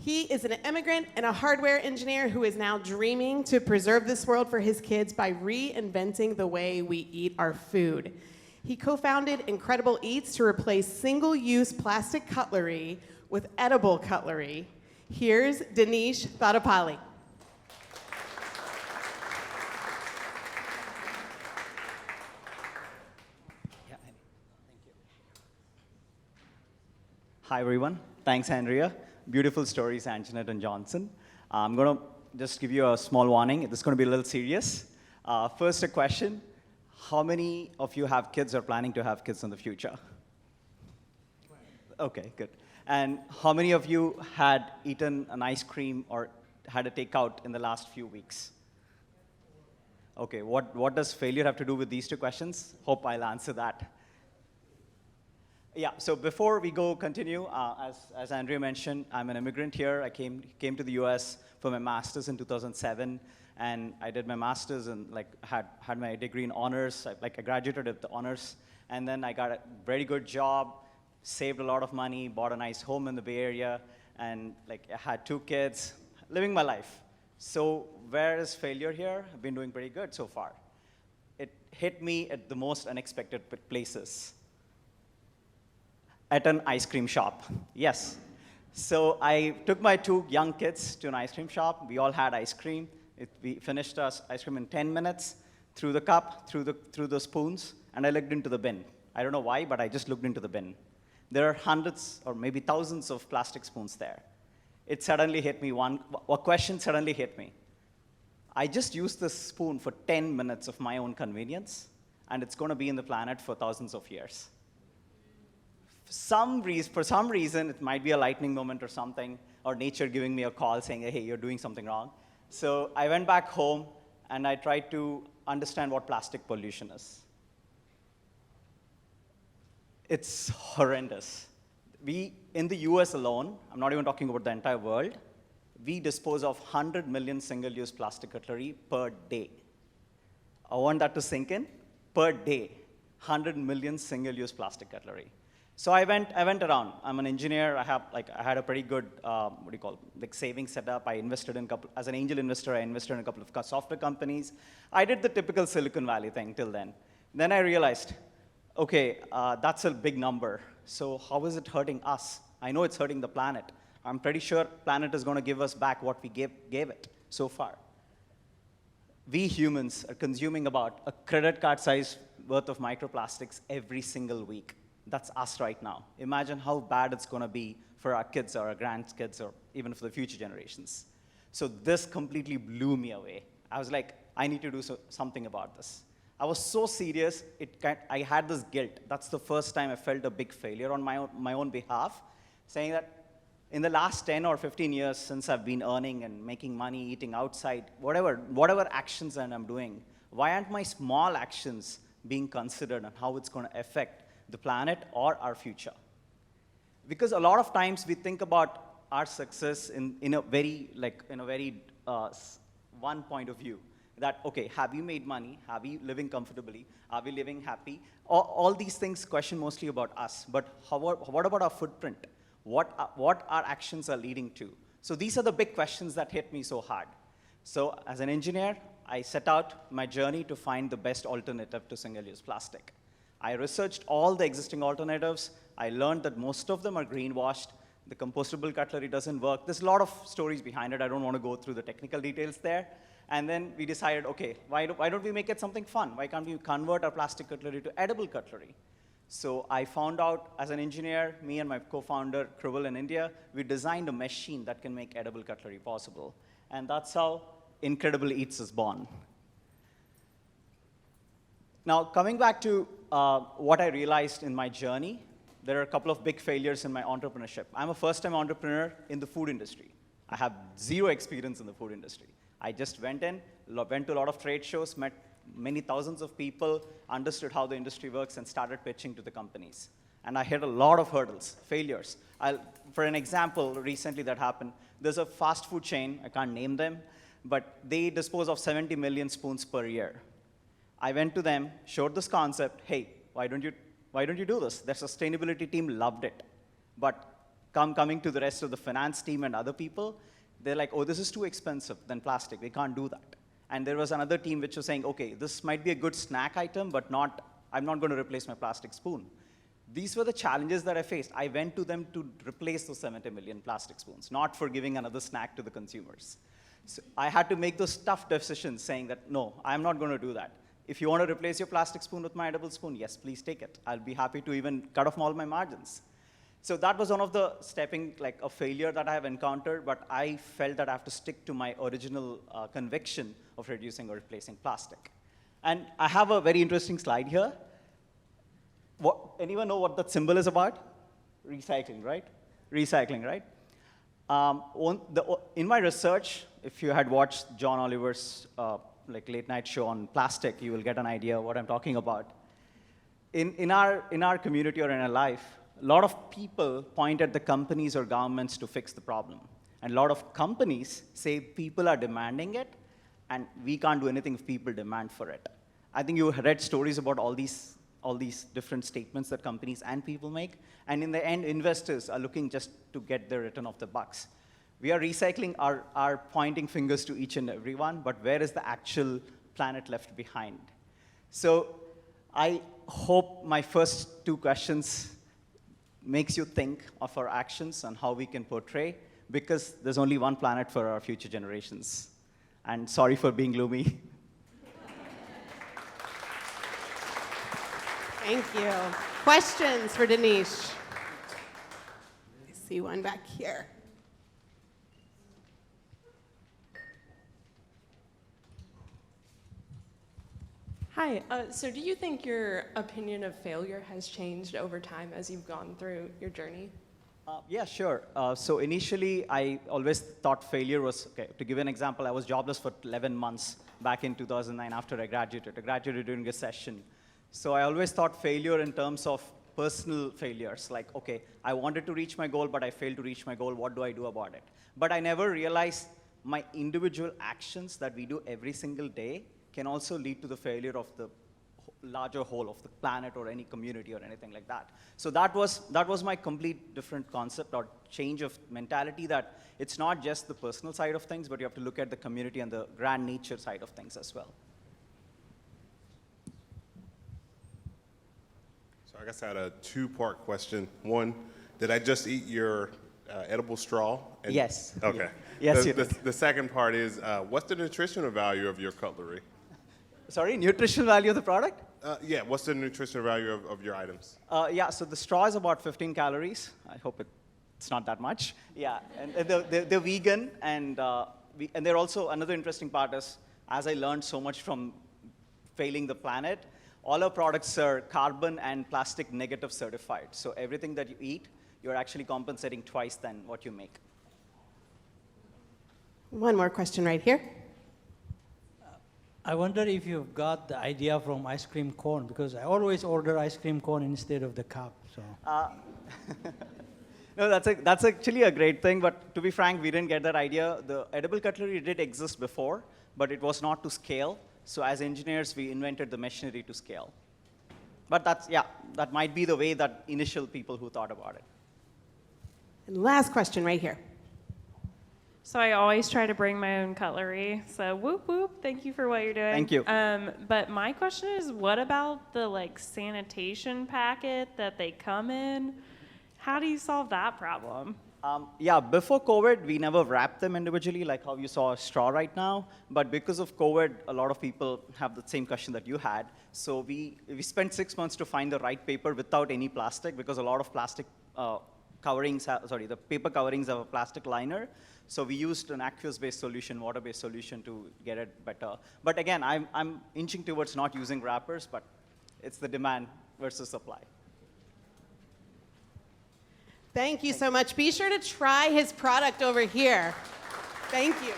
He is an immigrant and a hardware engineer who is now dreaming to preserve this world for his kids by reinventing the way we eat our food. He co-founded Incredible Eats to replace single-use plastic cutlery with edible cutlery. Here's Dinesh Tadepalli. Hi, everyone. Thanks, Andrea. Beautiful stories, Anjanette and Johnson. I'm going to just give you a small warning. This is going to be a little serious. First, a question. How many of you have kids or planning to have kids in the future? OK, good. And how many of you had eaten an ice cream or had a takeout in the last few weeks? OK, what does failure have to do with these two questions? Hope I'll answer that. Yeah, so before we continue, as Andrea mentioned, I'm an immigrant here. I came to the US for my master's in 2007, and I did my master's and had my degree in honors. I graduated with the honors, and then I got a very good job, saved a lot of money, bought a nice home in the Bay Area, and I had 2 kids, living my life. So where is failure here? I've been doing pretty good so far. It hit me at the most unexpected places. At an ice cream shop, yes. So I took my 2 young kids to an ice cream shop. We all had ice cream. We finished our ice cream in 10 minutes, through the cup, through the spoons, and I looked into the bin. I don't know why, but I just looked into the bin. There are hundreds or maybe thousands of plastic spoons there. It suddenly hit me, a question suddenly hit me. I just used this spoon for 10 minutes of my own convenience, and it's going to be in the planet for thousands of years. For some reason, it might be a lightning moment or something, or nature giving me a call saying, hey, you're doing something wrong. So I went back home, and I tried to understand what plastic pollution is. It's horrendous. In the US alone, I'm not even talking about the entire world, we dispose of 100 million single-use plastic cutlery per day. I want that to sink in. Per day, 100 million single-use plastic cutlery. So I went around. I'm an engineer. I had a pretty good, savings setup. I invested in as an angel investor, I invested in a couple of software companies. I did the typical Silicon Valley thing till then. Then I realized, OK, that's a big number. So how is it hurting us? I know it's hurting the planet. I'm pretty sure the planet is going to give us back what we gave it so far. We humans are consuming about a credit card size worth of microplastics every single week. That's us right now. Imagine how bad it's going to be for our kids or our grandkids or even for the future generations. So this completely blew me away. I was like, I need to do something about this. I was so serious, I had this guilt. That's the first time I felt a big failure on my own behalf, saying that in the last 10 or 15 years since I've been earning and making money, eating outside, whatever actions that I'm doing, why aren't my small actions being considered and how it's going to affect the planet or our future? Because a lot of times we think about our success in a very one point of view. That, OK, have you made money? Are we living comfortably? Are we living happy? All these things question mostly about us. But what about our footprint? What our actions are leading to? So these are the big questions that hit me so hard. So as an engineer, I set out my journey to find the best alternative to single-use plastic. I researched all the existing alternatives. I learned that most of them are greenwashed. The compostable cutlery doesn't work. There's a lot of stories behind it. I don't want to go through the technical details there. And then we decided, OK, why don't we make it something fun? Why can't we convert our plastic cutlery to edible cutlery? So I found out, as an engineer, me and my co-founder, Kruval in India, we designed a machine that can make edible cutlery possible. And that's how Incredible Eats is born. Now, coming back to what I realized in my journey, there are a couple of big failures in my entrepreneurship. I'm a first-time entrepreneur in the food industry. I have 0 experience in the food industry. I just went to a lot of trade shows, met many thousands of people, understood how the industry works, and started pitching to the companies. And I hit a lot of hurdles, failures. For an example, recently that happened, there's a fast food chain, I can't name them, but they dispose of 70 million spoons per year. I went to them, showed this concept, hey, why don't you do this? Their sustainability team loved it. But coming to the rest of the finance team and other people, they're like, oh, this is too expensive than plastic. We can't do that. And there was another team which was saying, okay, this might be a good snack item, but I'm not going to replace my plastic spoon. These were the challenges that I faced. I went to them to replace those 70 million plastic spoons, not for giving another snack to the consumers. So I had to make those tough decisions saying that, no, I'm not going to do that. If you want to replace your plastic spoon with my edible spoon, yes, please take it. I'll be happy to even cut off all my margins. So that was one of the a failure that I have encountered, but I felt that I have to stick to my original conviction of reducing or replacing plastic. And I have a very interesting slide here. Anyone know what that symbol is about? Recycling, right? Recycling, right? In my research, if you had watched John Oliver's late night show on plastic, you will get an idea of what I'm talking about. In our community or in our life, a lot of people point at the companies or governments to fix the problem. And a lot of companies say people are demanding it, and we can't do anything if people demand for it. I think you read stories about all these different statements that companies and people make. And in the end, investors are looking just to get their return of the bucks. We are recycling our pointing fingers to each and every one, but where is the actual planet left behind? So I hope my first two questions makes you think of our actions and how we can portray, because there's only one planet for our future generations. And sorry for being gloomy. Thank you. Questions for Dinesh? I see one back here. Hi, so do you think your opinion of failure has changed over time as you've gone through your journey? Yeah, sure. So initially, I always thought failure was, okay, to give an example, I was jobless for 11 months back in 2009 after I graduated. I graduated during a session. So I always thought failure in terms of personal failures, like, okay, I wanted to reach my goal, but I failed to reach my goal. What do I do about it? But I never realized my individual actions that we do every single day can also lead to the failure of the larger whole of the planet or any community or anything like that. So that was my complete different concept or change of mentality, that it's not just the personal side of things, but you have to look at the community and the grand nature side of things as well. So I guess I had a two-part question. One, did I just eat your edible straw? Yes. Okay. Yes, the second part is, what's the nutritional value of your cutlery? Sorry, nutritional value of the product? Yeah, what's the nutritional value of your items? Yeah, so the straw is about 15 calories. I hope it's not that much. Yeah, and they're vegan, and they're also, another interesting part is, as I learned so much from failing the planet, all our products are carbon and plastic negative certified. So everything that you eat, you're actually compensating twice than what you make. One more question right here. I wonder if you've got the idea from ice cream cone, because I always order ice cream cone instead of the cup. So. No, that's actually a great thing, but to be frank, we didn't get that idea. The edible cutlery did exist before, but it was not to scale. So as engineers, we invented the machinery to scale. But that might be the way that initial people who thought about it. And last question right here. So I always try to bring my own cutlery. So whoop whoop, thank you for what you're doing. Thank you. But my question is, what about the sanitation packet that they come in? How do you solve that problem? Yeah, before COVID, we never wrapped them individually, like how you saw a straw right now. But because of COVID, a lot of people have the same question that you had. So we spent 6 months to find the right paper without any plastic, because a lot of plastic coverings, the paper coverings have a plastic liner. So we used an aqueous-based solution, water-based solution to get it better. But again, I'm inching towards not using wrappers, but it's the demand versus supply. Thank you so much. Be sure to try his product over here. Thank you.